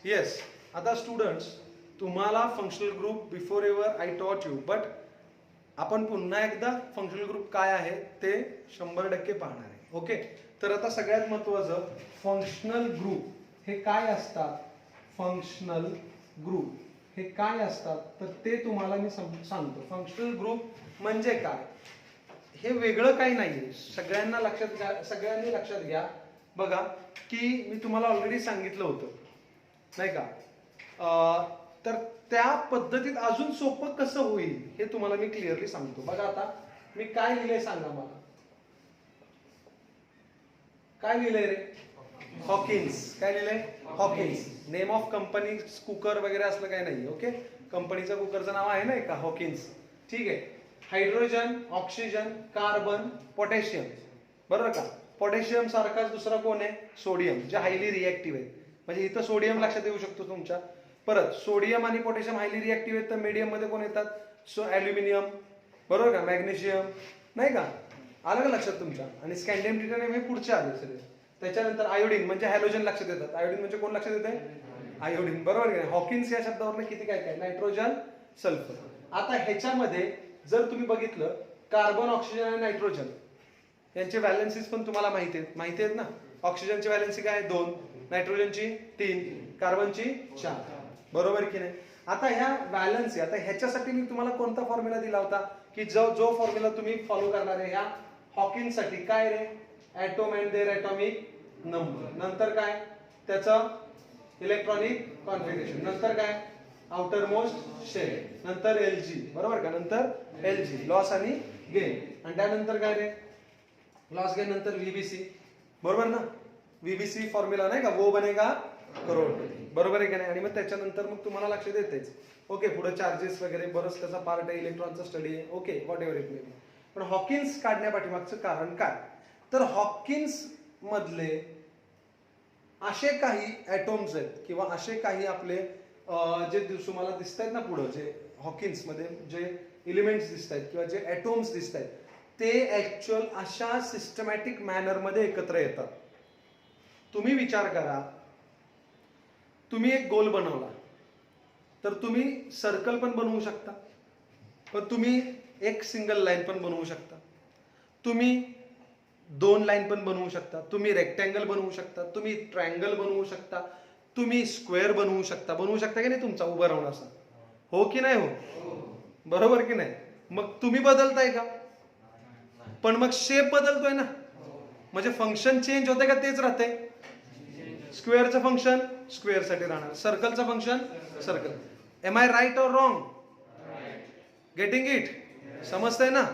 Yes. आता students, तुम्हाला functional group before ever I टॉट यू, बट आपण पुन्हा एकदा फंक्शनल ग्रुप काय आहे ते 100% पाहणार आहे. ओके. तर आता सगळ्यात महत्त्वाचं, फंक्शनल ग्रुप हे काय असतात, फंक्शनल ग्रुप हे काय असतात तर ते तुम्हाला मी सांगतो. फंक्शनल ग्रुप म्हणजे काय, हे वेगळं काही नाहीये. सगळ्यांनी लक्षात घ्या. बघा की मी तुम्हाला ऑलरेडी सांगितलं होतं नाही का, तर त्या पद्धतीत अजून सोपं कसं होईल हे तुम्हाला मी क्लिअरली सांगतो. बघा आता मी काय लिहिलंय सांगा मला. काय लिहिलंय रे? हॉकिन्स. काय लिहिलंय? Hawkins. Name of company cooker वगैरे असलं काही नाही. ओके. कंपनीचं कुकरचं नाव आहे ना का, हॉकिन्स. ठीक आहे. Hydrogen, oxygen, carbon, potassium. बरोबर का? पोटॅशियम सारखाच दुसरा कोण आहे? सोडियम, जे हायली रिएक्टिव्ह आहे. म्हणजे इथं सोडियम लक्षात येऊ शकतो तुमच्या. परत सोडियम आणि पोटॅशियम हायली रिएक्टिव्ह आहेत, तर मीडियम मध्ये कोण येतात? ॲल्युमिनियम. बरोबर का? मॅग्नेशियम. नाही का? आलं का लक्षात तुमच्या? आणि स्कॅन्डियम, टिटॅनियम हे पुढचे आले सगळे. त्याच्यानंतर आयोडीन म्हणजे हॅलोजन लक्षात येतात. आयोडीन म्हणजे कोण लक्षात येते? आयोडीन. बरोबर का? हॉकिन्स या शब्दावरनं किती काय काय, नायट्रोजन, सल्फर. आता ह्याच्यामध्ये जर तुम्ही बघितलं, कार्बन, ऑक्सिजन आणि नायट्रोजन यांचे व्हॅलेन्सीज पण तुम्हाला माहिती आहेत ना. ऑक्सिजनची व्हॅलेन्सी काय? 2, नायट्रोजनची 3, कार्बनची 4. बरोबर की नाही? आता ह्या व्हॅलन्सी, आता ह्याच्यासाठी मी तुम्हाला कोणता फॉर्म्युला दिला होता की जो फॉर्म्युला तुम्ही फॉलो करणार आहे ह्या हॉकिन्स साठी, काय रे? Atom and their atomic number. नंतर काय? त्याचं इलेक्ट्रॉनिक कॉन्फिगरेशन. नंतर काय? Outermost shell. नंतर Lg. बरोबर का? नंतर Lg, लॉस आणि गेन. आणि त्यानंतर काय रे? लॉस गेन नंतर VBC. बरोबर ना? VBC फॉर्म्युला नाही का, वो बनेगा करोडपती. बरोबर आहे का नाही? आणि मग त्याच्यानंतर मग तुम्हाला लक्षात येतेच. ओके. पुढे चार्जेस वगैरे बरंच त्याचा पार्ट आहे, इलेक्ट्रॉनचा स्टडी आहे. Okay, what ever it may be. पण हॉकिन्स काढण्यापाठीमागचं कारण काय? तर हॉकिन्स मधले असे काही ऍटॉम्स आहेत किंवा असे काही आपले जे तुम्हाला दिसत आहेत ना पुढे, जे हॉकिन्स मध्ये जे एलिमेंट्स दिसत आहेत किंवा जे ऍटॉम्स दिसत आहेत, ते ऍक्च्युअल अशा सिस्टमॅटिक मॅनर मध्ये एकत्र येतात. तुम्ही विचार करा, तुम्ही एक गोल बनवला तर तुम्ही सर्कल पण बनवू शकता, पण तुम्ही एक सिंगल लाईन पण बनवू शकता, तुम्ही 2 लाईन पण बनवू शकता, तुम्ही रेक्टँगल बनवू शकता, तुम्ही ट्रायंगल बनवू शकता, तुम्ही स्क्वेअर बनवू शकता की नाही तुमचा उभा राहून असा. हो की नाही? हो. बरोबर की नाही? मग तुम्ही बदलताय का? पण मग शेप बदलतोय ना. म्हणजे फंक्शन चेंज होते का तेच राहते? स्क्वेअरचं फंक्शन स्क्वेअर साठी राहणार, सर्कलचं function circle. Am I right or wrong? Getting it? समजतंय ना?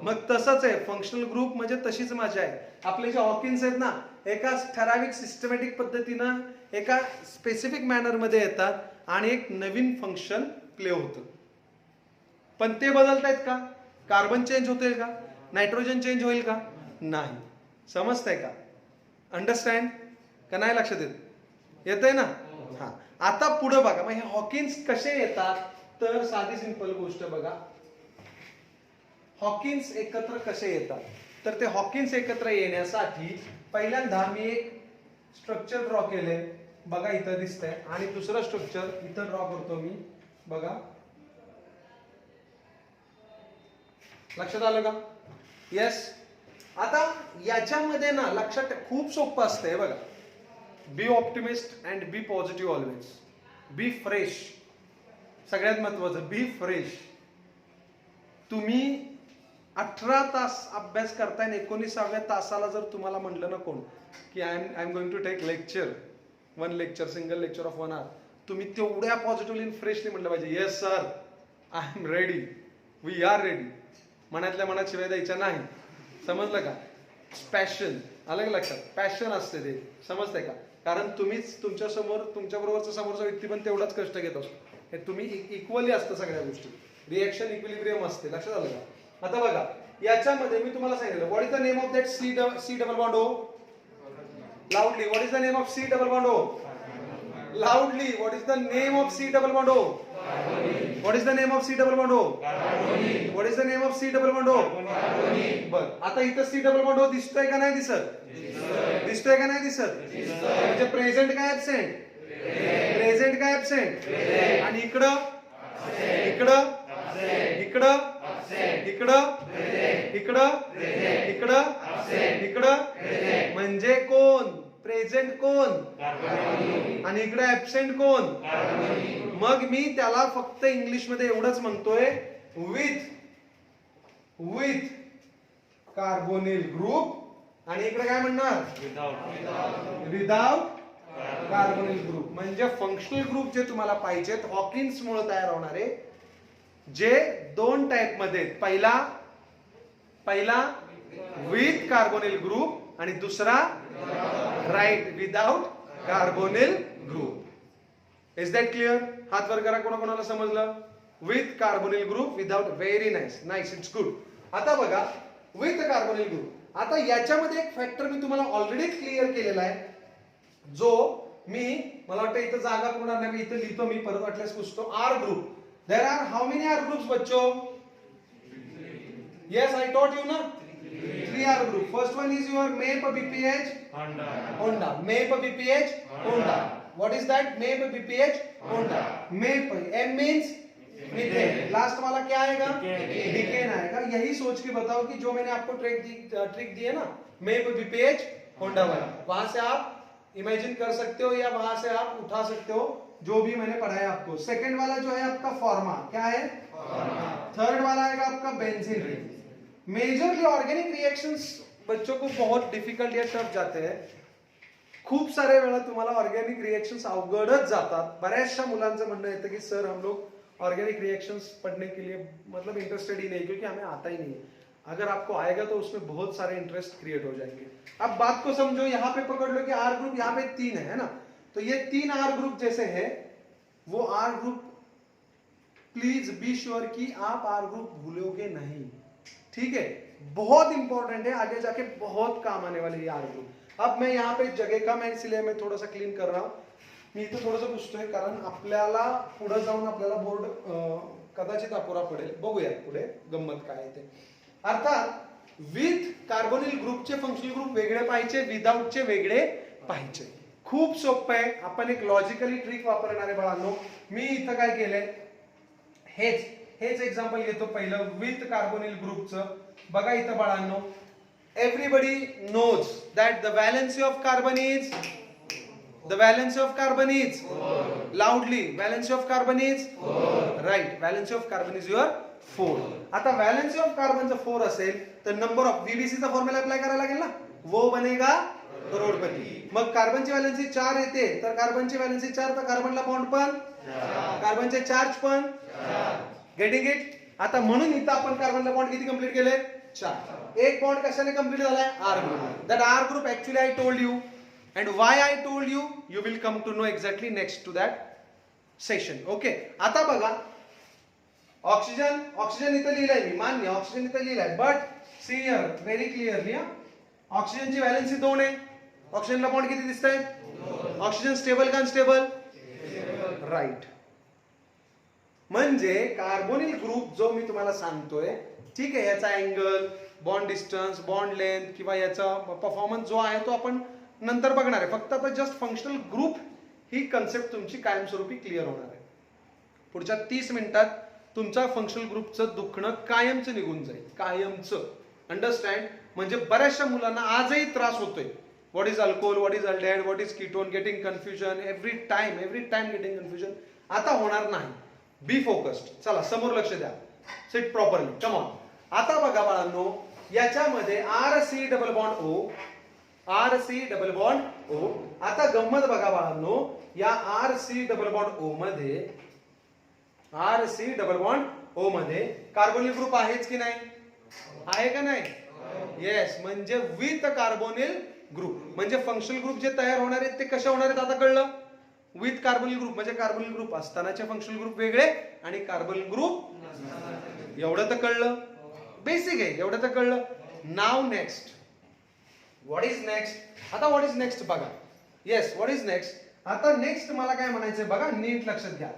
मग तसंच आहे फंक्शनल ग्रुप म्हणजे तशीच मजा आहे. आपले जे हॉकिन्स आहेत ना, एका ठराविक सिस्टमॅटिक पद्धतीनं एका स्पेसिफिक मॅनर मध्ये येतात आणि एक नवीन फंक्शन प्ले होतं. पण ते बदलतायत का? कार्बन चेंज होतोय का? नायट्रोजन चेंज होईल का? नाही. समजतंय का? अंडरस्टँड का नाही? लक्षात येतंय ना? हा. आता पुढे बघा, मग हे हॉकिन्स कसे येतात, तर साधी सिंपल गोष्ट बघा. हॉकिन्स एकत्र कसे येतात, तर ते हॉकिन्स एकत्र येण्यासाठी पहिल्यांदा मी एक स्ट्रक्चर ड्रॉ केले. बघा इथं दिसतंय. आणि दुसरं स्ट्रक्चर इथं ड्रॉ करतो मी. बघा, लक्षात आलं का? येस. आता याच्यामध्ये ना लक्षात खूप सोपं असतंय बघा. Be optimist and be positive always. Be fresh. सगळ्यात महत्वाचं, बी फ्रेश. तुम्ही 18 तास अभ्यास करताय, 19व्या तासाला जर तुम्हाला म्हटलं ना कोण की I am going to take lecture, 1 lecture, single lecture of 1 hour, तुम्ही तेवढ्या पॉझिटिव्हली फ्रेशली म्हटलं पाहिजे, yes sir, I am ready, we are ready. मनातल्या मनात शिवाय द्यायच्या नाही. समजलं का? पॅशन. आलं का लक्षात? पॅशन असते ते. समजतंय का? कारण तुम्हीच तुमच्या बरोबरचा समोरचा व्यक्ती पण तेवढाच कष्ट घेत असतो. हे तुम्ही इक्वली असतं सगळ्या गोष्टी. रिएक्शन इक्विलिब्रियम असते. लक्षात आलं का? आता बघा, याच्यामध्ये मी तुम्हाला सांगितलं, what is the name of that C double bond O? Loudly. What is the name of C double bond O? Loudly. What is the name of C double bond O? What is the name of C double bond O? What is the name of C double bond O? बर. आता इथं C double bond ओ दिसतोय का नाही दिसत? दिसतोय का नाही दिसत? म्हणजे प्रेझेंट काय ऍबसेंट? प्रेझेंट प्रेझेंट का ऍबसेंट? आणि इकडं इकडं इकडं इकडं इकडं इकडं इकडं म्हणजे कोण? प्रेझेंट कोण? आणि इकडे ऍबसेंट कोण? मग मी त्याला फक्त इंग्लिश मध्ये एवढंच म्हणतोय, विथ कार्बोनिल ग्रुप, आणि इकडे काय म्हणणार? Without carbonyl group. म्हणजे फंक्शनल ग्रुप जे तुम्हाला पाहिजेत हॉकिन्स मुळे तयार होणारे, जे दोन टाइप मध्ये, पहिला विथ कार्बोनिल ग्रुप आणि दुसरा right without carbonyl group. Is that clear? हात वर करा कोणाकोणाला समजलं. With carbonyl group, without. Very nice, nice, it's good. आता बघा विथ कार्बोनिल ग्रुप. आता याच्यामध्ये एक फॅक्टर मी तुम्हाला ऑलरेडी क्लिअर केलेला आहे, जो मला वाटतं इथं जागा पुरणार नाही, इथं लिहितो मी, परत वाटल्यास पुसतो. R group. There are how many R groups बच्चो? येस, आई टॉट यू ना. 3 R group. First one is your MAP BPH Honda. MAP BPH Honda. What is that? MAP BPH Honda. MAP M means methane. Last वाला क्या आएगा? डिकेन आएगा. यही सोच के बताओ कि जो मैंने आपको ट्रिक दी है ना, MAP BPH Honda वाला, वहां से आप इमेजिन कर सकते हो या वहां से आप उठा सकते हो जो भी मैंने पढ़ाया आपको. सेकंड वाला जो है आपका फॉर्मा, क्या है? थर्ड वाला आएगा आपका benzene ring. Majorly organic reactions बच्चों को बहुत डिफिकल्ट या टफ जाते हैं. खूप सारे वेळा तुम्हाला ऑर्गेनिक रिएक्शंस अवघडच जातात. बऱ्याचशा मुलांचं म्हणणं येतं की सर हम लोग ऑर्गेनिक रिएक्शंस पढ़ने के लिए मतलब इंटरेस्टेड ही नहीं, क्योंकि हमें आता ही नहीं है. अगर आपको आएगा तो उसमें बहुत सारे इंटरेस्ट क्रिएट हो जाएंगे. अब बात को समझो, यहाँ पे पकड़ लो कि आर ग्रुप यहाँ पे 3 है ना, तो ये 3 आर ग्रुप जैसे है, वो R group please be sure कि आप आर ग्रुप भूलोगे नहीं. ठीक है, बहुत इंपॉर्टेंट है, आगे जाके बहुत काम आने वाले आर ग्रुप. अब मैं यहाँ पे जगह कम है इसलिए मैं थोड़ा सा क्लीन कर रहा हूं. मी इथं थोडंसं पुसतोय कारण आपल्याला पुढे जाऊन आपल्याला बोर्ड कदाचित अपुरा पडेल. बघूयात पुढे गंमत काय ते. अर्थात विथ कार्बोनिल ग्रुपचे फंक्शनल ग्रुप वेगळे पाहिजे, विदाउटचे वेगळे पाहिजे. खूप सोपं आहे. आपण एक लॉजिकली ट्रिक वापरणार आहे बाळांनो. मी इथं काय केलंय, हेच एक्झाम्पल घेतो पहिलं विथ कार्बोनिल ग्रुपचं. बघा इथं बाळांनो, everybody knows that the valency of carbon is loudly, valency of carbon is right, valency of carbon is your 4. आता व्हॅलेन्सी ऑफ कार्बन जर 4 असेल तर नंबर ऑफ VBC चा फॉर्म्युला अप्लाय करायला लागेल ना, वो बनेगा करोडपती. मग कार्बनची व्हॅलेन्सी 4 येते, तर कार्बनची व्हॅलेन्सी 4, तर कार्बनला बॉन्ड पण, कार्बनचे चार्ज पण. Getting it? आता म्हणून इथं आपण कार्बनला बॉन्ड किती कंप्लीट केले? 4. एक बॉन्ड कशाने कंप्लीट झालाय? R group. That R group actually I told you, and why I told you, you will come to know exactly next to that session. Okay, आता बघा, ऑक्सिजन इथं लिहिलंय मी, मान्य, ऑक्सिजन इथं लिहिलंय, but see here very clearly. ऑक्सिजनची valency 2 आहे. ऑक्सिजनला bond किती दिसतायत? ऑक्सिजन स्टेबल का अनस्टेबल? राईट. म्हणजे कार्बोनिल ग्रुप जो मी तुम्हाला सांगतोय, ठीक आहे, याचा angle, bond distance, bond length किंवा याचा परफॉर्मन्स जो आहे तो आपण नंतर बघणार आहे. फक्त आता जस्ट फंक्शनल ग्रुप ही कन्सेप्ट तुमची कायमस्वरूपी क्लिअर होणार आहे. पुढच्या 30 मिनिटात तुमचा फंक्शनल ग्रुपचं दुखणं कायमचं निघून जाईल, कायमचं. अंडरस्टँड? म्हणजे बऱ्याचशा मुलांना आजही त्रास होतोय. What is alcohol, what is aldehyde, what is ketone, getting confusion every time getting confusion. आता होणार नाही. Be focused. चला समोर लक्ष द्या. Seat properly. Come on. आता बघा बाळांनो, याच्यामध्ये RC double bond O, RC double bond O. आता गंमत बघा बाळांनो, या RC डबल बॉन्ड O मध्ये कार्बोनिल ग्रुप आहेच की नाही? आहे का नाही? येस. म्हणजे विथ कार्बोनिल ग्रुप. म्हणजे फंक्शनल ग्रुप जे तयार होणार आहेत ते कसे होणार आहेत आता कळलं? With carbonyl group. म्हणजे कार्बोनिल ग्रुप असतानाचे फंक्शनल ग्रुप वेगळे आणि कार्बोनिल ग्रुप. एवढं तर कळलं, बेसिक आहे, एवढं तर कळलं. नाव नेक्स्ट, व्हॉट इज नेक्स्ट? आता व्हॉट इज नेक्स्ट बघा. Yes, what is next? आता नेक्स्ट मला काय म्हणायचंय बघा, नीट लक्षात घ्या.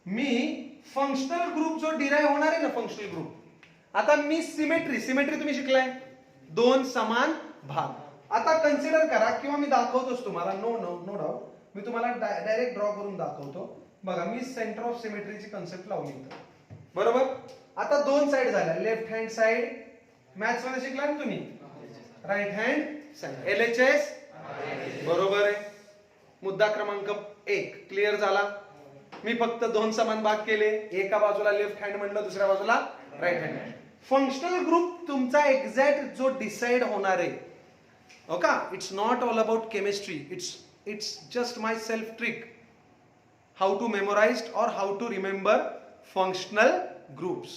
मी फंक्शनल ग्रुप जो डिराइव्ह होणार आहे ना, फंक्शनल ग्रुप, आता मी सिमेट्री तुम्ही शिकलाय, 2 समान भाग. आता कन्सिडर करा किंवा मी दाखवतोच तुम्हाला, नो डाऊट, मी तुम्हाला डायरेक्ट ड्रॉ करून दाखवतो. बघा मी सेंटर ऑफ सिमेट्रीची कन्सेप्ट लावली इथं, बरोबर. आता दोन साइड झाल्या, लेफ्ट हँड साइड मॅथ्स मध्ये शिकला ना तुम्ही, राईट हँड साइड LHS बरोबर आहे. मुद्दा क्रमांक 1 क्लिअर झाला. मी फक्त दोन समान भाग केले, एका बाजूला लेफ्ट हँड म्हणलं, दुसऱ्या बाजूला राईट हँड. फंक्शनल ग्रुप तुमचा एक्झॅक्ट जो डिसाइड होणार आहे, okay. It's not all about chemistry, it's just my self trick how to memorise or how to remember functional groups.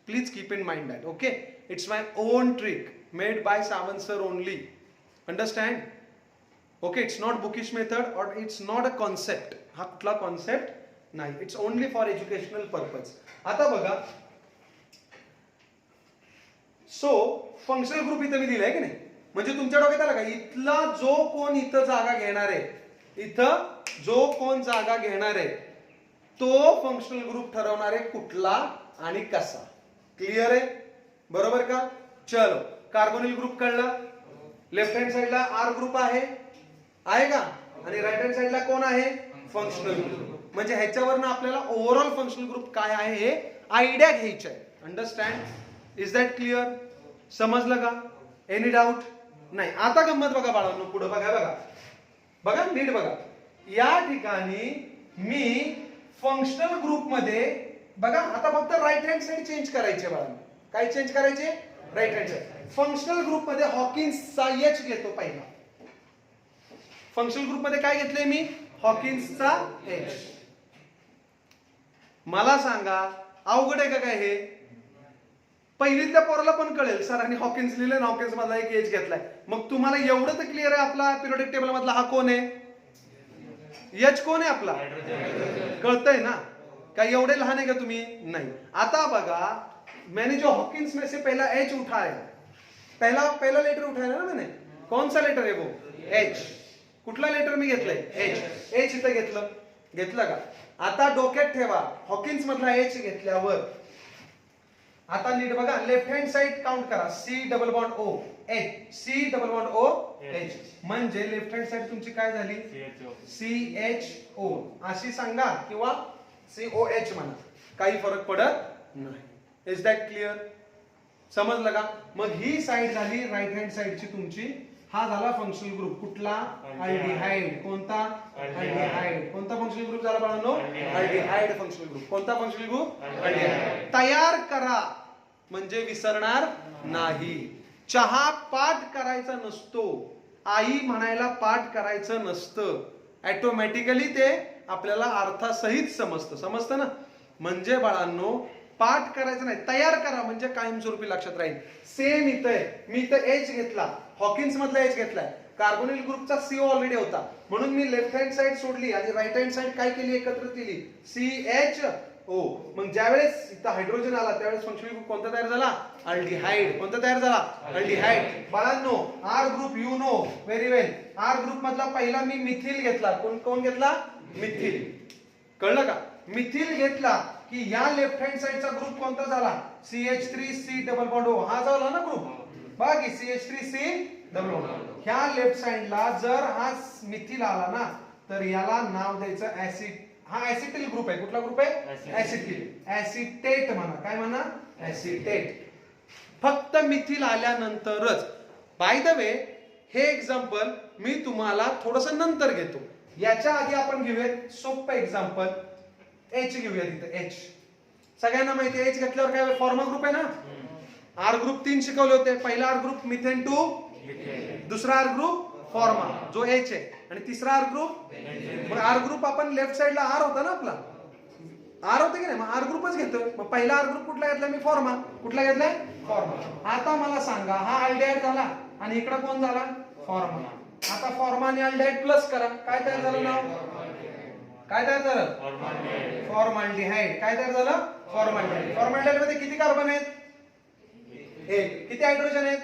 Please keep in mind that, okay? It's my own trick made by Sawant sir only. Understand? Okay, it's not bookish method or it's not a concept. हा कुठला concept नाही. It's only for educational purpose. आता बघा, so functional group इथं मी दिलाय की नाही, म्हणजे तुमच्या डोक्यात आलं का, इथला जो कोण इथं जागा घेणार आहे, इथं जो कोण जागा घेणार आहे तो फंक्शनल ग्रुप ठरवणार आहे कुठला आणि कसा. क्लिअर आहे, बरोबर का. चलो, कार्बोनिल ग्रुप कळला. लेफ्ट हँड साइडला R ग्रुप आहे का, आणि राईट हँड साइडला कोण आहे, फंक्शनल ग्रुप. म्हणजे ह्याच्यावरनं आपल्याला ओव्हरऑल फंक्शनल ग्रुप काय आहे हे आयडिया घ्यायची आहे. अंडरस्टँड, इज दॅट क्लिअर, समजलं का. एनी डाऊट नाही. आता गंमत बघा बाळांनो, पुढे बघा, बघा नीट बघा. या ठिकाणी मी फंक्शनल ग्रुप मध्ये बघा, आता फक्त राईट हँड साइड चेंज करायचे बाळांनो. काय चेंज करायचे, right hand side. Functional group मध्ये हॉकिन्सचा H घेतो पहिला. फंक्शनल ग्रुप मध्ये काय घेतलंय मी, हॉकिन्सचा H. मला सांगा अवघड आहे का काय हे, पहिलीतल्या पोराला पण कळेल. सरांनी हॉकिन्स लिहिलं, हॉकिन्स मधला एक H घेतलाय. मग तुम्हाला एवढं तर क्लिअर आहे आपला पिरियोडिक टेबल मधला हा कोण आहे, H कोण आहे आपला, कळतंय ना. काय एवढे लहान आहे का तुम्ही, नाही. आता बघा, मैंने जो हॉकिन्स में से पहला H उठाया, पहला लेटर उठाया ना मैंने, कौन सा लेटर है वो, H. कुठला लेटर मी घेतलंय, H इथं घेतलं का. आता डोक्यात ठेवा, हॉकिन्स मधला H घेतल्यावर आता नीट बघा, लेफ्ट हँड साइड काउंट करा, C double bond O H, C double bond O H. म्हणजे लेफ्ट हँड साइड तुमची काय झाली, CHO अशी सांगा किंवा COH म्हणा, काही फरक पडत नाही. इज दॅट क्लिअर, समजलं का. मग ही साइड झाली राईट हँड साइडची तुमची. हा झाला फंक्शनल ग्रुप कुठला, अल्डिहाइड. कोणता, अल्डिहाइड. कोणता फंक्शनल ग्रुप झाला बाळांनो, अल्डिहाइड फंक्शनल ग्रुप. कोणता फंक्शनल ग्रुप, अल्डिहाइड. तयार करा म्हणजे विसरणार नाही. चहा पाठ करायचा नसतो, आई म्हणायला पाठ करायचं नसतं, ऑटोमॅटिकली ते आपल्याला अर्थासहित समजतं ना. म्हणजे बाळांनो पाठ करायचं नाही, तयार करा म्हणजे कायमस्वरूपी लक्षात राहील. सेम इथं आहे, मी इथं H घेतला, हॉकिन्स मधला H घेतलाय. कार्बोनिल ग्रुपचा CO ऑलरेडी होता, म्हणून मी लेफ्ट हँड साइड सोडली आणि राईट हँड साइड काय केली, एकत्र केली, CHO. मग ज्यावेळेस इथं हायड्रोजन आला त्यावेळेस फंक्शनल ग्रुप कोणता तयार झाला, अल्डिहाइड. कोणता तयार झाला, अल्डिहाइड. बाळांनो R group you know very well. R group मधला पहिला मी मिथिल घेतला. कोण घेतला, मिथिल. कळलं का. मिथिल घेतला की या लेफ्ट हँड साइडचा ग्रुप कोणता झाला, CH3C डबल बॉन्ड O. हा झाला ना ग्रुप, बघा की CH3C डबल बॉन्ड. ह्या लेफ्ट साइडला जर हा मिथिल आला ना तर याला नाव द्यायचं ऍसिड. हा ऍसिटिल ग्रुप आहे. कुठला ग्रुप आहे, ऍसिटिल. ऍसिटेट म्हणा, काय म्हणा, ऍसिटेट. फक्त मिथिल आल्यानंतरच. बाय द वे हे एक्झाम्पल मी तुम्हाला थोडस नंतर घेतो. याच्या आधी आपण घेऊयात सोपं एक्झाम्पल. H घेऊया तिथं H. सगळ्यांना माहिती आहे H घेतल्यावर काय फॉर्मा ग्रुप आहे ना. R ग्रुप 3 शिकवले होते. पहिला R ग्रुप मिथेन टू, दुसरा R ग्रुप फॉर्मा जो H आहे, आणि तिसरा R ग्रुप. मग R ग्रुप आपण लेफ्ट साइडला R होता ना आपला, R होते की नाही, मग R ग्रुपच घेतोय. मग पहिला R ग्रुप कुठला घेतला मी, फॉर्मा. कुठला घेतलाय, फॉर्मा. आता मला सांगा हा अल्डिहाइड झाला आणि इकडे कोण झाला, फॉर्मा. आता फॉर्मा आणि अल्डिहाइड प्लस करा, काय तयार झालं नाव, काय तयार झालं, फॉर्मल्डिहाइड. काय तयार झालं, फॉर्मल्डिहाइड. फॉर्मल्डिहाइड मध्ये किती कार्बन आहेत, 1. किती हायड्रोजन आहेत,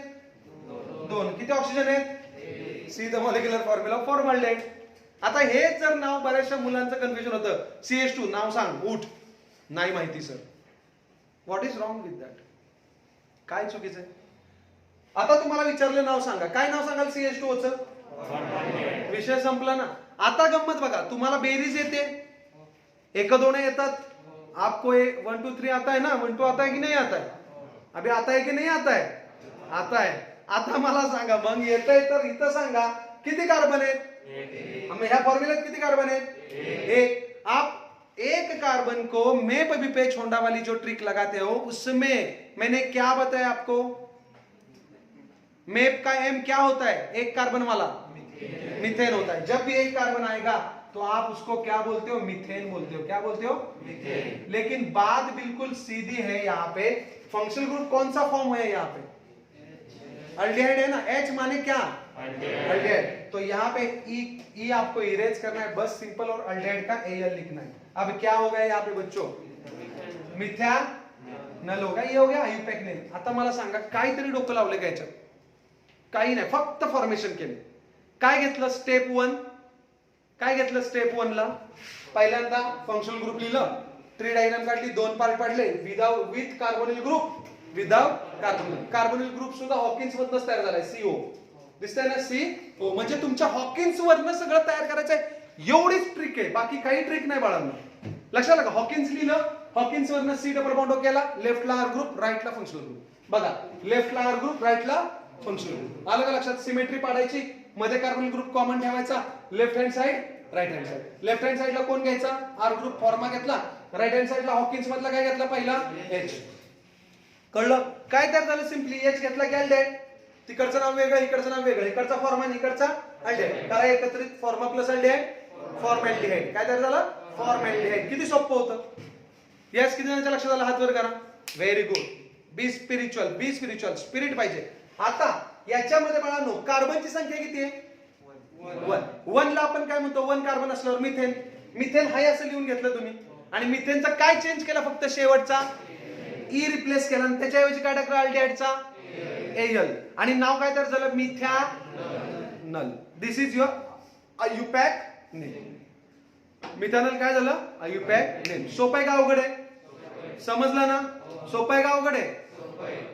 2. किती ऑक्सिजन आहेत, see the molecular formula formaldehyde. आता हेच जर नाव बऱ्याचशा मुलांचं कन्फ्युजन होतं, CH2 नाव सांग, उठ, नाही माहिती sir. What is wrong with that, काय चुकीचं आहे. आता तुम्हाला विचारलं नाव सांगा, काय नाव सांगाल CH2 चं, विषय संपला ना. आता गंमत बघा, तुम्हाला बेरीज येते, एक दोन येतात. आपको 1 2 3 आता है ना, 1 2 आता है की नहीं आता है? अभी आता है की नहीं आता है? आता है. आता मला सांगा मग येतंय तर इथं सांगा किती कार्बन आहेत? मग ह्या फॉर्म्युल्यात किती कार्बन आहेत? एक. आप एक कार्बन को मैं भी पे छोंडा वाली जो ट्रिक लगाते हो उसमें मैंने क्या बताया आपको? मेप का एम क्या होता है? एक कार्बन वाला मीथेन होता है. जब भी एक कार्बन आएगा तो आप उसको क्या बोलते हो? मीथेन बोलते हो. क्या बोलते हो? मीथेन. लेकिन बात बिल्कुल सीधी है. यहाँ पे फंक्शनल ग्रुप कौन सा फॉर्म है? यहाँ पे अल्डिहाइड है ना. H माने क्या? अल्डिहाइड. तो यहाँ पे ई आपको इरेज करना है बस सिंपल, और अल्डिहाइड का एल लिखना है. अब क्या हो गया यहाँ पे बच्चों? मिथ्यानल होगा. ये हो गया आयुपॅक नेम. आता मला सांगा काहीतरी डोकं लावलं का याच्यात? काही नाही, फक्त फॉर्मेशन केले. काय घेतलं स्टेप 1? काय घेतलं स्टेप 1 ला? पहिल्यांदा फंक्शनल ग्रुप लिहिलं, ट्री डायग्राम काढली, 2 पार्ट पाडले, with carbonyl group, without carbonyl. Carbonyl group सुद्धा हॉकिन्स मधनच तयार झालाय. CO दिसतंय ना, CO. म्हणजे तुमच्या हॉकिन्स वरनं सगळं तयार करायचंय. एवढीच ट्रिक आहे, बाकी काही ट्रिक नाही बाळांनो. लक्षात आलं का? हॉकिन्स लिहिलं, हॉकिन्स वरनं C डबल बॉन्ड केला, लेफ्टला R ग्रुप, राईटला फंक्शनल ग्रुप. बघा लेफ्टला R ग्रुप, राईटला फंक्शनल ग्रुप. आलं का लक्षात? सिमेट्री पाडायची, मध्ये कार्बोनिल ग्रुप कॉमन ठेवायचा, left hand side, right hand side. Left hand साइडला कोण घ्यायचा? R ग्रुप फॉर्मा घेतला. राईट हँड साइडला हॉकिन्स मधला काय घेतला? पहिला H. कळलं? काय तयार झालं? सिंपली H घेतला की अल्डिहाइड. तिकडचं नाव वेगळं, इकडचं नाव वेगळं, इकडचा फॉर्मा आणि इकडचा अल्डिहाइड. करा एकत्रित, फॉर्मा प्लस अल्डिहाइड, फॉर्मॅल्डिहाइड. काय तयार झालं? फॉर्मॅल्डिहाइड. किती सोपं होतं? यस, किती जणांच्या लक्षात आलं? हात वर करा. Very good. Be spiritual, be spiritual, spirit पाहिजे. आता याच्यामध्ये बाळांनो कार्बनची संख्या किती आहे? 1 ला आपण काय म्हणतो? 1 कार्बन असल्यावर मिथेन. मिथेन हाय असं लिहून घेतलं तुम्ही, आणि मिथेनचा काय चेंज केला? फक्त शेवटचा ई रिप्लेस केला, आणि त्याच्याऐवजी काय टाकलं? अल्डिहाइडचा एल, आणि नाव काय तर झालं? मिथ्यानल. दिस इज युअर आयुपॅक नेम. मिथॅनल काय झालं? आयुपॅक नेम. सोपं आहे का अवघड आहे? समजलं ना? सोपं आहे का अवघड आहे?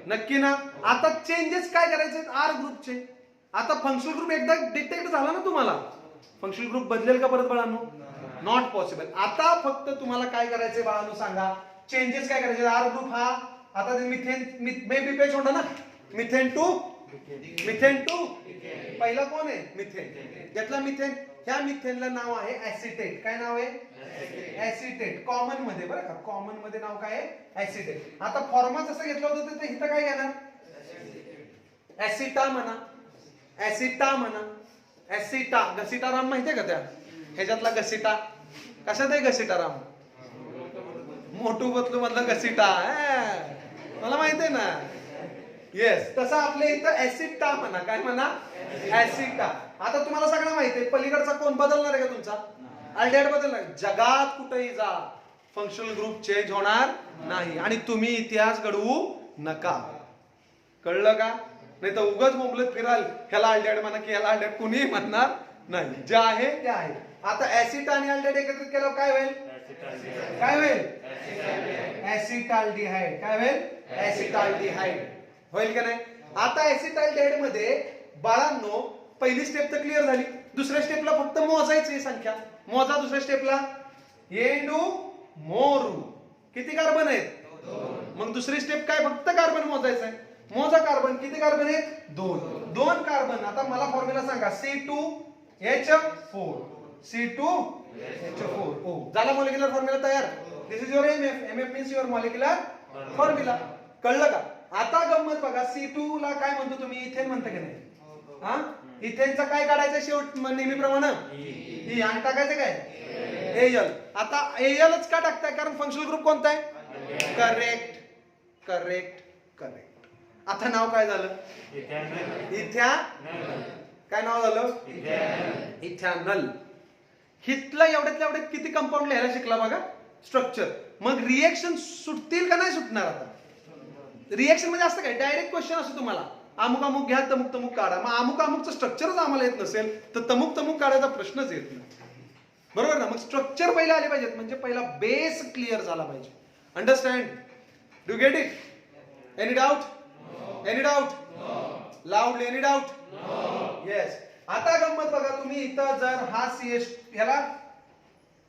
नक्की ना? आता चेंजेस काय करायचे? R ग्रुपचे. आता फंक्शनल ग्रुप एकदा डिटेक्ट झाला ना तुम्हाला, फंक्शनल ग्रुप बदलेल का परत बाळांनो? Not possible. आता फक्त तुम्हाला काय करायचंय बाळांनो सांगा? चेंजेस काय करायचे? R ग्रुप हा आता मिथेन, मे बी पेज होता ना, मिथेन टू पहिला कोण आहे? मिथेन. घेतला मिथेन. ह्या मिथेनला नाव आहे ऍसिटेट. काय नाव आहे? ऍसिटेट. कॉमन मध्ये बरं का, कॉमन मध्ये नाव काय आहे? ऍसिटेट. आता फॉर्मा जसं घेतलं होतं ते इथं काय घेणार? ऍसिटा म्हणा, ऍसिटा म्हणा, ऍसिटा. गसिटाराम माहितीये का? त्या ह्याच्यातला गसिटा कशात आहे? गसिटाराम मोटू बतलू मधला गसिटा. मला माहितीये ना. येस, तसं आपल्या इथं ऍसिटा म्हणा. काय म्हणा? ऍसिटा. आता तुम्हाला सगळं माहितीये, पलीकडचा कोण बदलणार आहे का तुमचा? अल्डिहाइड बदलणार. जगात कुठेही जा फंक्शनल ग्रुप चेंज होणार नाही, आणि तुम्ही इतिहास घडवू नका. कळलं का? नाही तर उगाच मुंबलत फिराल, ह्याला अल्डिहाइड म्हणा की ह्याला अल्डिहाइड, कुणीही म्हणणार नाही. जे आहे ते आहे. आता ऍसिड आणि अल्डिहाइड एकत्रित केल्यावर काय होईल? काय होईल? ऍसिटाल्डिहाइड. काय होईल? ऍसिटाल्डिहाइड. होईल का नाही? आता ऍसिटाल्डिहाइड मध्ये बाळांनो पहिली स्टेप तर क्लिअर झाली. दुसऱ्या स्टेपला फक्त मोजायची संख्या. मोजा दुसऱ्या स्टेपला. येंडू मोरू. किती कार्बन आहेत? 2. मग दुसरी स्टेप काय? फक्त कार्बन मोजायचं आहे. मोजा कार्बन. किती कार्बन आहेत? 2 कार्बन. आता मला फॉर्म्युला सांगा. C2H4. C2H4. ओ, झाला मॉलिक्युलर फॉर्म्युला तयार. This is your MF. MF means your molecular formula. कळलं का? आता गंमत बघा. C2 ला काय म्हणतो तुम्ही? इथेन म्हणता की नाही? हा, इथेनचा काय काढायचं शेवट नेहमीप्रमाणे? ई. आणि टाकायचं काय? एल. आता एलच का टाकताय? कारण फंक्शनल ग्रुप कोणता आहे? Correct, correct, correct. आता नाव काय झालं? इथ्यानल. काय नाव झालं? इथ्यानल. हितला एवढ्यातल्या एवढ्यात किती कंपाऊंड लिहायला शिकला बघा? स्ट्रक्चर. मग रिएक्शन सुटतील का नाही सुटणार? आता रिएक्शन म्हणजे असतं काय? डायरेक्ट क्वेश्चन असतो तुम्हाला, अमुक अमुक घ्या, तमुक तमुक काढा. मग अमुक अमुकचं स्ट्रक्चरच आम्हाला येत नसेल तर तमुक तमुक काढायचा प्रश्नच येत नाही. बरोबर ना? मग स्ट्रक्चर पहिला आले पाहिजेत, म्हणजे पहिला बेस क्लिअर झाला पाहिजे. Understand? Do get it? Any doubt? Any doubt? लाऊडली any doubt? Yes. आता गंमत बघा. तुम्ही इथं जर हा CH ह्याला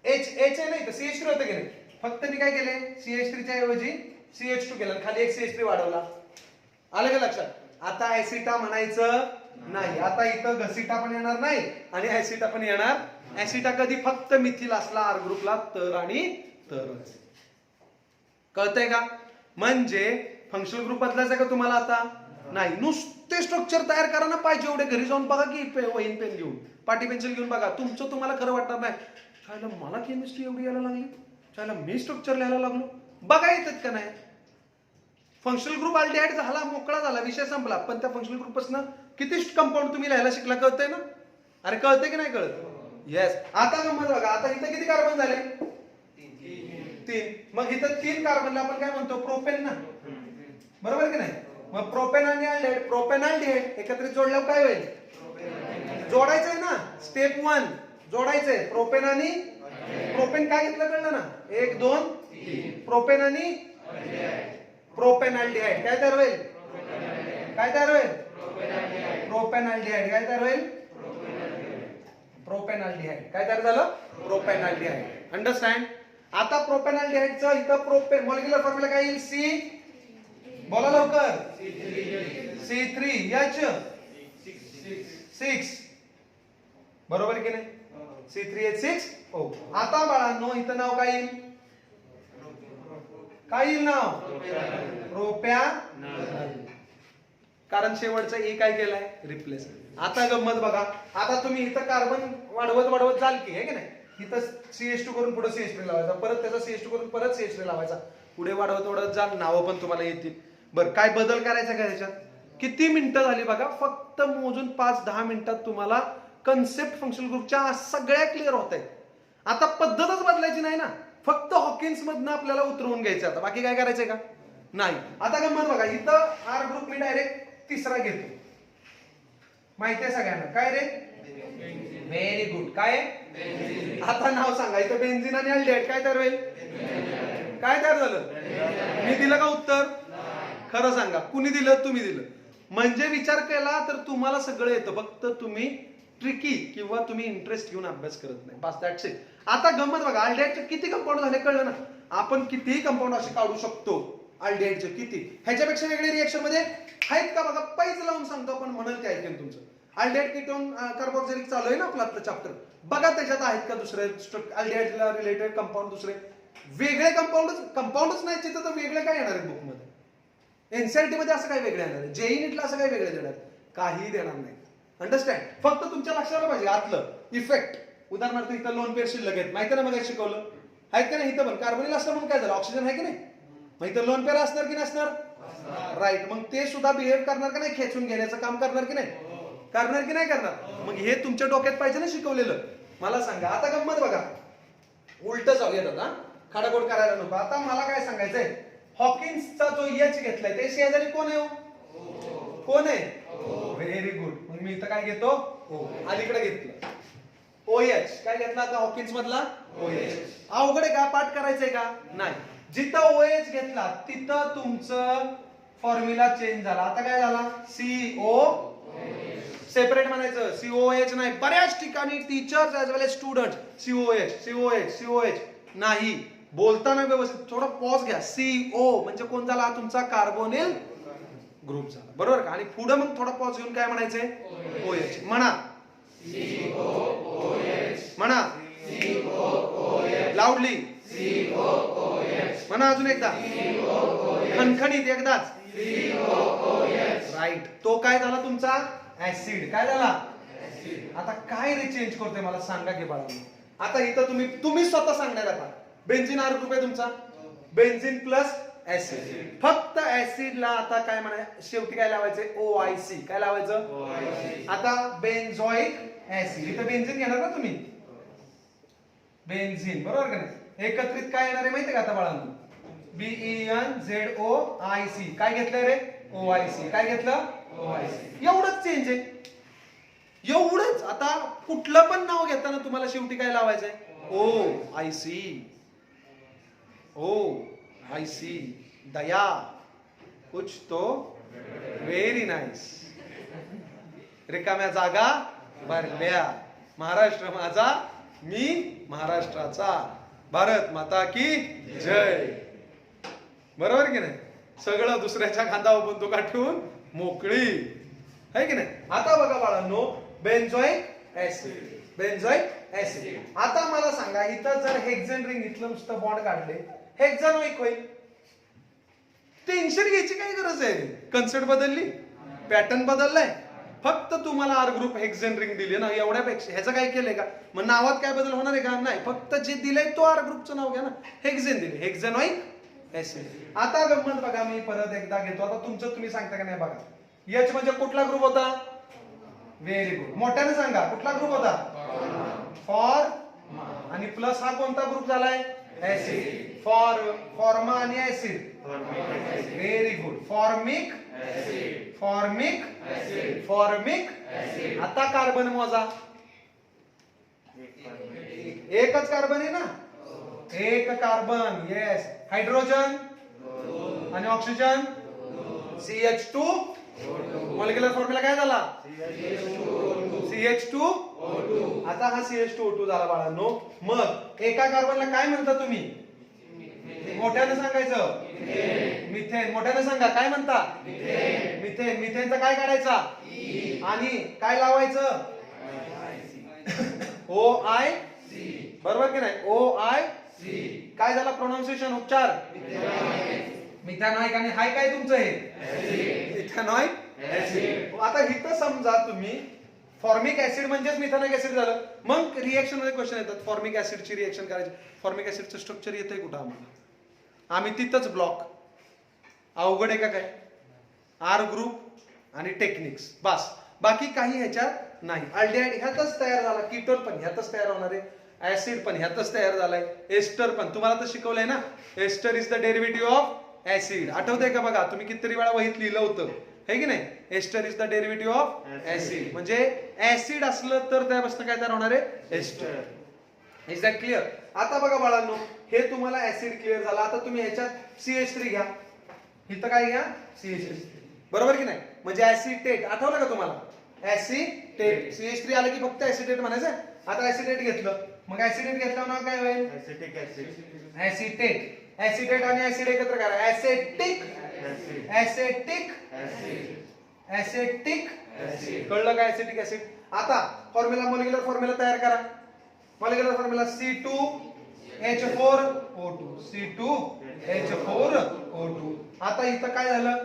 एच नाही तर CH3 होतं की नाही, फक्त मी काय केले CH3 च्या ऐवजी CH2 केलं, खाली एक CH3 वाढवला. आलं का लक्षात? आता ऍसिटा म्हणायचं नाही, आता इथं घसिटा पण येणार नाही आणि ऍसिटा पण येणार. ऍसिटा कधी फक्त मिथिल असला आर ग्रुपला तर आणि तरच. कळतंय का? म्हणजे फंक्शनल ग्रुप बदलायचा का तुम्हाला आता? नाही, नुसते स्ट्रक्चर तयार करा ना, पाहिजे एवढे घरी जाऊन बघा की वहीन पेन घेऊन, पाटी पेन्सिल घेऊन बघा, तुमचं तुम्हाला खरं वाटणार नाही, चायला मला केमिस्ट्री एवढी यायला लागली, चायला मी स्ट्रक्चर लिहायला लागलो. बघा येतात का नाही? फंक्शनल ग्रुप अल्डिहाइड झाला, मोकळा झाला, विषय संपला. पण त्या फंक्शनल ग्रुप पासून किती कंपाऊंड तुम्ही लिहायला शिकला, कळतंय ना? अरे कळतंय की नाही कळत? येस. आता गंमत बघा, आता इथं किती कार्बन झाले? 3. मग इथं 3 कार्बनला आपण काय म्हणतो? प्रोपेन ना, बरोबर की नाही? मग प्रोपेन आणि अल्डिहाइड, प्रोपेन अल्डिहाइड एकत्रित जोडल्यावर काय होईल? जोडायचंय ना, स्टेप 1 जोडायचंय. प्रोपेन आणि प्रोपेन काय घेतलं कळलं ना? 1 2 3. प्रोपेन आणि प्रोपेन अल्डिहाइड काय तयार होईल? काय तयार होईल? प्रोपेन अल्डिहाइड काय तयार होईल? प्रोपेन अल्डिहाइड काय तयार झालं? Propane aldehyde. अंडरस्टँड? आता प्रोपेन अल्डिहाइडचं इथं प्रोपेन मॉलिक्युलर फॉर्म्युला काय येईल? C, बोला लवकर, C3H6, बरोबर की नाही? C3H6. हो. आता बाळांनो इथं नाव काय येईल? काय येईल नाव? प्रोपॅनल. कारण शेवटचं ए काय केलंय? रिप्लेस. आता गंमत बघा, आता तुम्ही इथं कार्बन वाढवत जाल की, आहे की नाही? इथं CH2 करून पुढे CH3 लावायचा, परत त्याचा CH2 करून परत CH3 लावायचा, पुढे वाढवत जाल, नावं पण तुम्हाला येतील. बरं, काय बदल करायचा का त्याच्यात? किती मिनिटं झाली बघा, फक्त मोजून 5-10 मिनिटात तुम्हाला कन्सेप्ट फंक्शनल ग्रुपच्या सगळ्या क्लिअर होत आहेत. आता पद्धतच बदलायची नाही ना, फक्त हॉकिन्स मधनं आपल्याला उतरवून घ्यायचं. आता बाकी काय करायचंय का? नाही. आता गंमत बघा, इथं आर ग्रुप मी डायरेक्ट तिसरा घेतो, माहितीये सगळ्यांना. काय रे? Very good. काय? आता नाव सांगा, इथं बेन्झिन आणि अल्डिहाइड काय तयार होईल? काय तयार झालं? मी दिलं का उत्तर? खरं सांगा, कुणी दिलं? तुम्ही दिलं. म्हणजे विचार केला तर तुम्हाला सगळं येतं, फक्त तुम्ही ट्रिकी किंवा तुम्ही इंटरेस्ट घेऊन अभ्यास करत नाही, बस दॅट्स इट. आता गंमत बघा, अल्डिहाइडचे किती कंपाऊंड झाले कळलं ना? आपण कितीही कंपाऊंड असे काढू शकतो. अल्डिहाइडचे किती, ह्याच्यापेक्षा वेगळे रिएक्शन मध्ये आहेत का बघा? पैज लावून सांगतो आपण, म्हणाल ते ऐकेल तुमचं. अल्डिहाइड कीटोन कार्बोक्सिलिक चालू आहे ना आपलं चॅप्टर, बघा त्याच्यात आहेत का दुसरे अल्डिहाइडला रिलेटेड कंपाऊंड, दुसरे वेगळे कंपाऊंडच नाही तिथं, तर वेगळे काय येणार आहे बुक मध्ये? एनसीईआरटी मध्ये असं काय वेगळे येणार आहे? जेई नीटला असं काय वेगळे देणार? काही देणार नाही. अंडरस्टँड? फक्त तुमच्या लक्षात आलं पाहिजे आतलं इफेक्ट. उदाहरणार्थ इथं लोन पेअर शिल्लक आहेत, माहिती ना? मग शिकवलं आहेत का नाही? इथं पण कार्बोनिल असलं म्हणून काय झालं? ऑक्सिजन आहे की नाही? मग इथं लोन पेअर असणार की नसणार? राईट. मग ते सुद्धा बिहेव करणार का नाही? खेचून घेण्याचं काम करणार की नाही? करणार की नाही करणार? मग हे तुमच्या डोक्यात पाहिजे ना शिकवलेलं. मला सांगा, आता गंमत बघा, उलट जाऊयात आता, खाडाखोड करायला नको. आता मला काय सांगायचंय, हॉकिन्सचा जो एच घेतलाय ते शेजारी कोण आहे? कोण आहे? Very good. मग मी इथं काय घेतो? अलीकडे घेतलं OH. काय घेतला आता हॉकिन्स मधला? OH. अवघड आहे का? पाठ करायचंय का? नाही. जिथं OH घेतला तिथं तुमचं फॉर्म्युला चेंज झाला. आता काय झाला? CO सेपरेट म्हणायचं, COH नाही. बऱ्याच ठिकाणी टीचर्स ऍज वेल एज स्टुडंट COH नाही. बोलताना व्यवस्थित थोडा पॉज घ्या. CO म्हणजे कोण झाला? तुमचा कार्बोनिल ग्रुप झाला, बरोबर का? आणि पुढे मग थोडा पॉज घेऊन काय म्हणायचंय? OH म्हणा. म्हणा लाऊडली. म्हणा अजून एकदा, खणखणीत एकदाच. राईट. तो काय झाला तुमचा? ऍसिड. काय झाला? आता काय रे चेंज करतोय मला सांगा की बाळा. आता इथं तुम्ही स्वतः सांगणार. आता बेन्झिन आर ग्रुप आहे तुमचा, बेन्झिन प्लस ऍसिड. फक्त ऍसिडला आता काय म्हणा, शेवटी काय लावायचंय? OIC. काय लावायचं? आता बेन्झोइक ऍसिड. इथं बेन्झिन घेणार ना तुम्ही, बेन्झिन, बरोबर का नाही? एकत्रित काय येणार आहे माहितीये का आता बाळांनो? BENZOIC. काय घेतलं रे? OIC. काय घेतलं? OIC. एवढंच चेंज आहे, एवढंच. आता कुठलं पण नाव घेताना तुम्हाला शेवटी काय लावायचंय? OIC. दया कुछ तो व्हेरी नाईस. रिकाम्या जागा भरल्या, महाराष्ट्र माझा मी महाराष्ट्राचा. भारत माता की जय. बरोबर की नाही. सगळं दुसऱ्याच्या खांद्यावर बंदुका ठेवून मोकळी आहे की नाही. आता बघा बाळांनो, बेन्झोइक ऍसिड, बेन्झोइक ऍसिड. आता मला सांगा, इथं जर हेक्झेन रिंग इथलं नुसतं बॉन्ड काढले, हेक्झॅनोइक होईल. टेन्शन घ्यायची काय गरज आहे. कन्सेप्ट बदलली, पॅटर्न बदललाय, फक्त तुम्हाला आर ग्रुप हेक्झेन रिंग दिली ना, एवढ्यापेक्षा ह्याचं काय केलंय का. मग नावात काय बदल होणार आहे का. नाही, फक्त जे दिलंय तो आर ग्रुपचं नाव घ्या ना. हेक्झेन दिले, हेक्झॅनोइक ऍसिड. आता गंमत बघा, मी परत एकदा घेतो. आता तुमचं तुम्ही सांगता का नाही बघा. एच म्हणजे कुठला ग्रुप होता. Very good. मोठ्याने सांगा, कुठला ग्रुप होता. फॉर. आणि प्लस हा कोणता ग्रुप झालाय. ऍसिड. फॉर्मा आणि ऍसिड. Very good. फॉर्मिक. आता कार्बन मोजा. एकच कार्बन आहे ना. एक कार्बन. येस. हायड्रोजन आणि ऑक्सिजन. CH2. मॉलिक्युलर फॉर्म्युला काय झाला. CH2. आता हा CH2O2 झाला बाळांनो. मग एका कार्बनला काय म्हणता तुम्ही. मोठ्याने सांगायचं. मिथेन. मोठ्याने सांगा, काय म्हणता. मिथेन. मिथेनचा काय काढायचा. आणि काय लावायचं. OIC. बरोबर की नाही. OIC. काय झाला प्रोनाउन्सिएशन, उच्चार. मिथॅनॉइक. आणि हाय काय तुमचं हे. मिथॅनॉइक ऍसिड. आता इथं समजा तुम्ही फॉर्मिक ऍसिड म्हणजेच मिथॅनॉइक ऍसिड झालं. मग रिएक्शन मध्ये क्वेश्चन येतात, फॉर्मिक ऍसिडची रिएक्शन करायची. फॉर्मिक ऍसिडचं स्ट्रक्चर येतंय कुठं आम्हाला. आम्ही तिथंच ब्लॉक. अवघड आहे का काय. आर ग्रुप आणि टेक्निक्स बस, बाकी काही ह्याच्यात नाही. अल्डिहाइड ह्यातच तयार झाला. कीटोन पण ह्यातच तयार होणार आहे. ऍसिड पण ह्यातच तयार झालाय. एस्टर पण तुम्हाला तर शिकवलंय ना. Ester is the derivative of acid. आठवतंय का बघा, तुम्ही कितीतरी वेळा वहीत लिहिलं होतं हे की नाही. Ester is the derivative of acid. म्हणजे ऍसिड असलं तर त्यापासून काय तयार होणार आहे. एस्टर. Is that clear. आता बघा बाळांनो, हे तुम्हाला ऍसिड क्लिअर झाला. आता तुम्ही ह्याच्यात CH3 घ्या. इथं काय घ्या. CH3. बरोबर की नाही. म्हणजे ऍसिटेट. आठवलं का तुम्हाला. ऍसिटेट. CH3 आलं की फक्त ऍसिटेट म्हणायचं. आता ऍसिटेट घेतलं, मग ऍसिडेट घेतल्यावर नाव काय होईल. Acetic acid. ऍसिटेट. ऍसिडेट आणि ऍसिड एकत्र करा. ऍसिटिक. Acetic acetic acid. कळलं का. Acetic acid. आता फॉर्म्युला, मॉलिक्युलर फॉर्म्युला तयार करा. Molecular formula C2H4O2. C2H4O2. आता इथं काय झालं.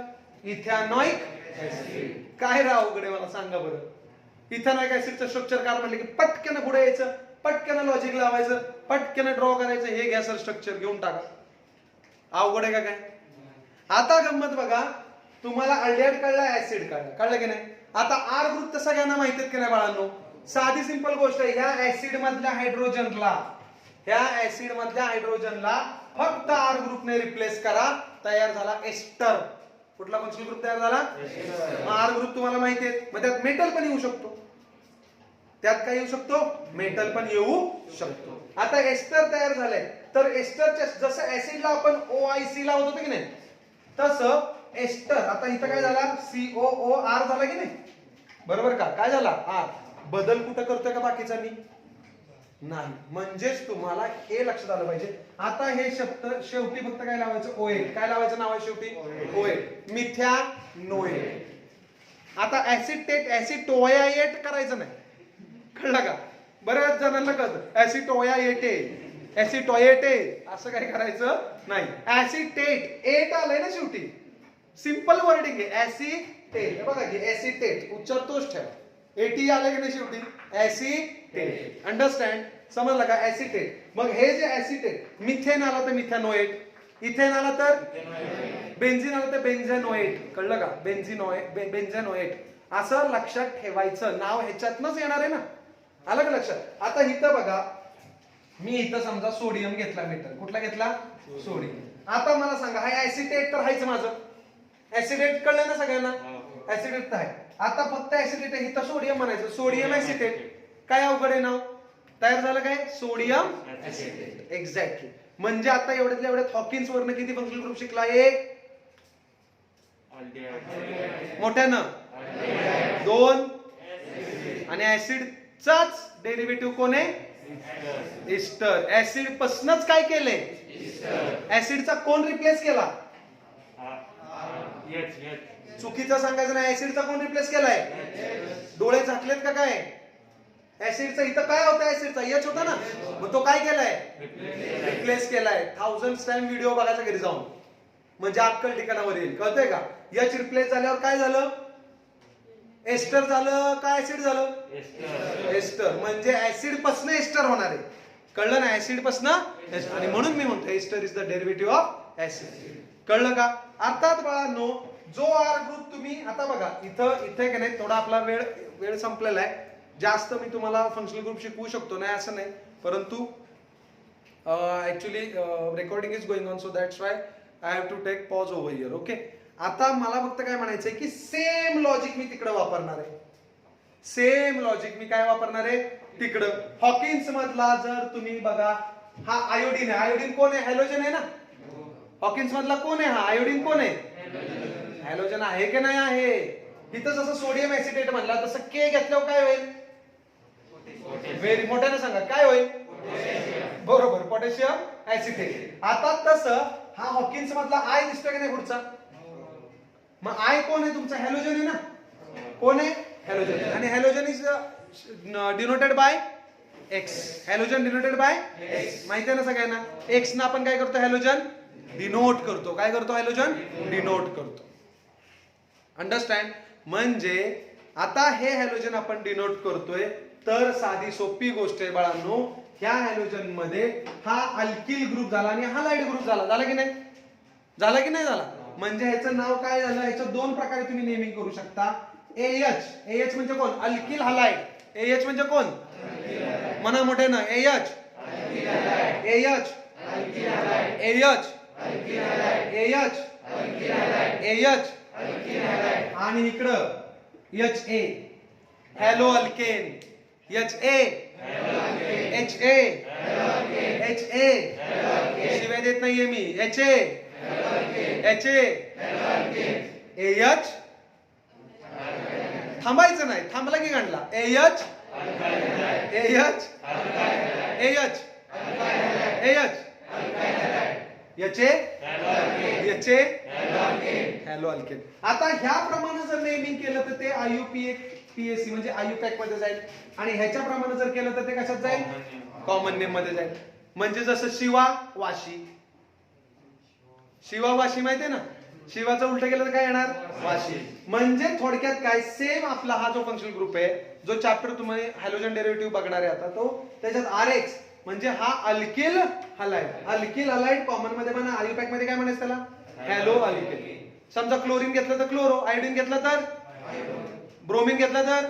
Ethanoic acid. काय राव अवघड मला सांगा बरं. इथॅनॉइक ऍसिडचं स्ट्रक्चर काय म्हणलं की पटकन पुढे यायचं, पटकन लॉजिक लावायचं, पटकन ड्रॉ करायचं. हे घ्या सर स्ट्रक्चर, घेऊन टाका. अवघड आहे का काय. आता गंमत बघा, तुम्हाला अल्डिहाइड कळला, ऍसिड कळलं. कळलं की नाही. आता आर ग्रुप तर सगळ्यांना माहिती आहेत की नाही बाळांनो. साधी सिंपल गोष्ट आहे. ह्या ऍसिड मधल्या हायड्रोजनला फक्त आर ग्रुपने रिप्लेस करा. तयार झाला एस्टर. कुठला फंक्शनल ग्रुप तयार झाला. आर ग्रुप तुम्हाला माहिती आहे. मग त्यात मेटल पण येऊ शकतो. त्यात काय येऊ शकतो. मेटल पण येऊ शकतो. आता एस्टर तयार झालंय, तर एस्टरच्या जसं ऍसिडला आपण OIC लावत होतो की नाही, तसं एस्टर. आता इथं काय झाला. COOR झाला की नाही. बरोबर का. काय झाला. आर. बदल कुठं करतोय का बाकीचा मी नाही. म्हणजेच तुम्हाला हे लक्षात आलं पाहिजे. आता हे शब्द शेवटी फक्त काय लावायचं. OH. काय लावायचं नाव आहे शेवटी. OH. मिथॅनोएट. आता ऍसिटेट, ऍसिटोएट करायचं नाही. कळलं का. बऱ्याच जणांना कळतं ऍसिटोएट असं काय करायचं नाही. ऍसिटेट. एट आलंय ना शेवटी. सिंपल वर्डिंग आहे. ऍसिटेट. बघा की ऍसिटेट उच्चार तोच ठेवा. एटी आलं की नाही शेवटी. ऍसिटेट. अंडरस्टँड. समजलं का. ऍसिटेट. मग हे जे ऍसिटेट, मिथेन आला तर मिथॅनोएट, इथेन आला तर बेन्झिन आला तर बेन्झेनोएट. कळलं का. बेन्झेनोएट. असं लक्षात ठेवायचं. नाव ह्याच्यातनच येणार आहे ना. आलं का लक्षात. आता इथं बघा, मी इथं समजा सोडियम घेतला. मेटल कुठला घेतला. सोडियम. आता मला सांगा, हा ऍसिटेट तर हायच माझं. ऍसिडेट कळलं ना सगळ्यांना. ऍसिडेट तर आहे. आता फक्त ऍसिडेट आहे. इथं सोडियम म्हणायचं. Sodium acetate. काय अवघड आहे नाव. तयार झालं काय. Sodium acetate. एक्झॅक्टली. म्हणजे आता एवढ्यातल्या एवढ्यात हॉकिन्स वरनं किती फंक्शनल ग्रुप शिकला. एक. मोठ्यानं. दोन. आणि ऍसिडचाच डेरिव्हेटिव्ह कोण आहे. एस्टर. ऍसिड पासूनच काय केले? ऍसिडचा कोण रिप्लेस केला? चुकीचं सांगायचं नाही. ऍसिडचा कोण रिप्लेस केलाय? डोळे झाकलेत का काय? ऍसिडचा इथं काय होता? ऍसिडचा एच होता ना, मग तो काय केलाय? रिप्लेस केलाय. 1000 टाइम व्हिडिओ बघायचा घरी जाऊन, म्हणजे अक्कल ठिकाणावर येईल. कळतंय का? एच रिप्लेस झाल्यावर काय झालं? एस्टर झालं का ऍसिड झालं? एस्टर. म्हणजे ऍसिड पासून एस्टर होणार आहे. कळलं ना? ऍसिड पासून. आणि म्हणून मी म्हणतो ester is the derivative of acid. कळलं का? अर्थात बाळांनो, जो आर ग्रुप तुम्ही आता बघा इथे का नाही, थोडा आपला वेळ संपलेला आहे. जास्त मी तुम्हाला फंक्शनल ग्रुप शिकवू शकतो नाही असं नाही, परंतु actually recording is going on, so that's why I have to take pause over here. Okay. आता मला फक्त काय म्हणायचंय की सेम लॉजिक मी तिकडे वापरणार आहे. सेम लॉजिक मी काय वापरणार आहे तिकडं. हॉकिन्स मधला जर तुम्ही बघा, हा आयोडीन आहे. आयोडीन कोण आहे? हॅलोजन आहे ना. हॉकिन्स मधला कोण आहे? हा आयोडीन कोण आहे? हॅलोजन आहे की नाही आहे? इथं जसं सोडियम ऍसिटेट म्हणला तसं के घेतल्यावर काय होईल? व्हेरी मोठ्याने सांगा काय होईल? बरोबर, पोटॅशियम ऍसिटेट. आता तसं हा हॉकिन्स मधला आय दिसतोय की नाही पुढचा? मग आय कोण आहे तुमचा? हॅलोजन आहे ना. कोण आहे? हॅलोजन. आणि halogen is denoted by x. Halogen denoted by x. माहिती आहे ना सगळ्यांना? एक्स ना आपण काय करतो? हॅलोजन डिनोट करतो. काय करतो? हॅलोजन डिनोट करतो. अंडरस्टँड? म्हणजे आता हे हॅलोजन आपण डिनोट करतोय, तर साधी सोपी गोष्ट आहे बाळांनो. ह्या हॅलोजन मध्ये हा अल्किल ग्रुप झाला आणि हा हालाइड ग्रुप झाला. झाला की नाही? झाला की नाही झाला? म्हणजे ह्याचं नाव काय झालं? ह्याचं दोन प्रकारे तुम्ही नेमिंग करू शकता. एएच. एएच म्हणजे कोण? Alkyl halide. एएच म्हणजे कोण? म्हणा मोठ्यानं. A H. A H. A H. A H. A H. आणि इकडं H A. Hello alkene. H A. H A. H A. शिवाय देत नाहीये मी. H A. H A. H. थांबायचं नाही. थांबला की गांडला. H. H. H. H. H A. H A. Hello alkene. आता ह्याप्रमाणे जर नेमिंग केलं तर ते IUPAC म्हणजे आयुपॅक मध्ये जाईल, आणि ह्याच्याप्रमाणे जर केलं तर ते कशात जाईल? कॉमन नेम मध्ये जाईल. म्हणजे जसं शिवा वाशी. शिवा वाशी माहितीये ना? शिवाचं उलट केलं तर काय येणार? वाशी. म्हणजे थोडक्यात काय, सेम आपला हा जो फंक्शनल ग्रुप आहे, जो चॅप्टर तुम्ही हॅलोजन डेरिव्हेटिव्ह बघणार आहे आता, तो त्याच्यात RX म्हणजे हा alkyl halide. Alkyl halide common मध्ये म्हणा, आयुपॅक मध्ये काय म्हणायचं त्याला? Hello alkane. समजा क्लोरीन घेतलं तर क्लोरो, आयोडीन घेतलं तर ब्रोमीन घेतलं तर.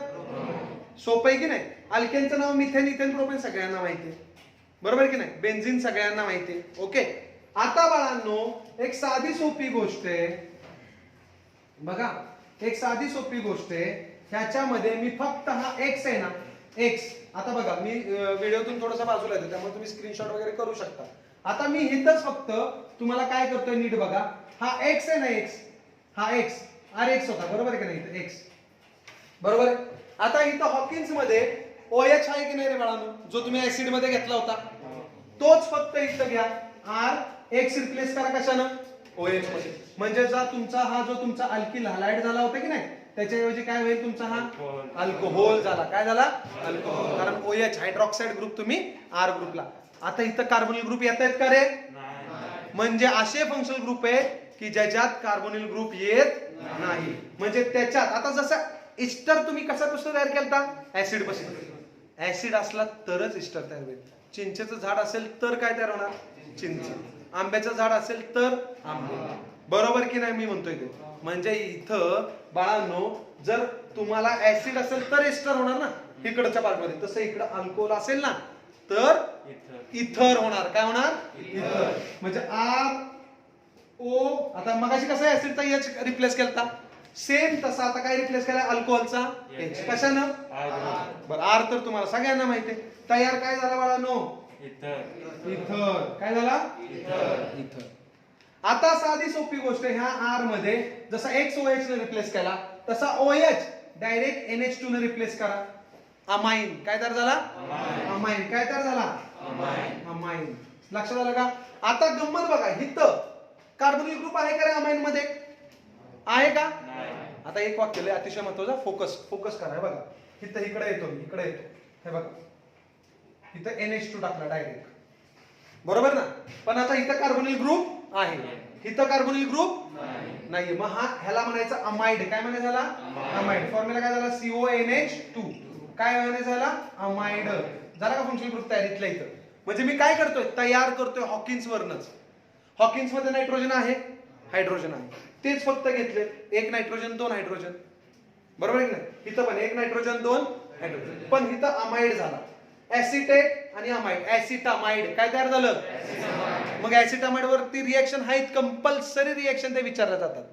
सोपं आहे की नाही? अल्केनचं नाव मिथेन, इथेन, प्रोपेन सगळ्यांना माहिती आहे. बरोबर की नाही? बेन्झीन सगळ्यांना माहिती आहे. ओके. आता बाळांनो एक साधी सोपी गोष्ट आहे बघा. एक साधी सोपी गोष्ट आहे. ह्याच्यामध्ये मी फक्त हा एक्स आहे ना, एक्स. आता बघा मी व्हिडिओतून थोडंसं बाजूला येतो, त्यामुळे तुम्ही स्क्रीनशॉट वगैरे करू शकता. आता मी इथंच फक्त तुम्हाला काय करतोय नीट बघा. हा एक्स आहे ना, एक्स. हा एक्स RX होता. बरोबर आहे की नाही? एक्स. बरोबर आहे. आता इथं हॉकिन्स मध्ये OH आहे की नाही रे बाळांनो? जो तुम्ही ऍसिड मध्ये घेतला होता तोच फक्त इथं घ्या. RX रिप्लेस करा कशानं? OH मध्ये. म्हणजे हा जो तुमचा अल्किल हलाइड झाला होता की नाही, त्याच्याऐवजी काय होईल? तुमचा हा अल्कोहोल झाला. काय झाला? अल्कोहोल. कारण OH हायड्रॉक्साइड ग्रुप तुम्ही R ग्रुपला. आता इथं कार्बोनिल ग्रुप येत आहेत का रे? म्हणजे असे फंक्शनल ग्रुप आहेत की ज्याच्यात कार्बोनिल ग्रुप येत नाही. म्हणजे त्याच्यात आता जसं इस्टर तुम्ही कशापासून तयार केलता? ऍसिड पासून. ऍसिड असला तरच इस्टर तयार होईल. चिंचेचं झाड असेल तर काय तयार होणार? चिंच. आंब्याचं झाड असेल तर आंबे. बरोबर की नाही मी म्हणतोय ते? म्हणजे इथं बाळांनो जर तुम्हाला ऍसिड असेल तर एस्टर होणार ना इकडच्या पार्टमध्ये, तसं इकडं अल्कोहोल असेल ना तर इथर होणार. काय होणार? इथर. म्हणजे RO. आता मगाशी कसं ऍसिडचा H रिप्लेस केलता, सेम तसा आता काय रिप्लेस केला? अल्कोहोलचा H. कशानं? बरं, R तर तुम्हाला सगळ्यांना माहिती आहे. तयार काय झाला बाळांनो? इथर. काय झाला? इथर. आता साधी सोपी गोष्ट, ह्या R मध्ये जसा XOH ने रिप्लेस केला तसा OH डायरेक्ट NH2 ने रिप्लेस करा. अमाइन. काय तयार झाला? अमाइन. काय तयार झाला? अमाइन. लक्षात आलं का? आता गंमत बघा, इथं कार्बोनिल ग्रुप आहे का रे अमाइन मध्ये? आहे का? आता एक वाक्य लय अतिशय महत्वाचं, फोकस करा. हे बघा, इथं इकडे येतो, हे बघा, इथं NH2 टाकला डायरेक्ट, बरोबर ना? पण आता इथं कार्बोनिल ग्रुप आहे, इथं कार्बोनिल ग्रुप नाहीये. मग हा ह्याला म्हणायचा अमाइड. काय म्हणायचं ह्याला? अमाइड. फॉर्म्युला काय झाला? CONH2. काय म्हणायचं ह्याला? अमाइड. झाला का फंक्शनल ग्रुप तयार इथल्या इथं? म्हणजे मी काय करतोय? तयार करतोय हॉकिन्स वरनच. हॉकिन्स मध्ये नायट्रोजन आहे, हायड्रोजन आहे, तेच फक्त घेतले. एक नायट्रोजन, दोन हायड्रोजन, बरोबर आहे ना? इथं पण एक नायट्रोजन, दोन हायड्रोजन, पण इथं अमाइड झाला. ऍसिटेट आणि अमाइड, ऍसिटामाइड. काय तयार झालं? मग ऍसिटामाइड वरती रिएक्शन आहेत, कंपल्सरी रिएक्शन ते विचारल्या जातात.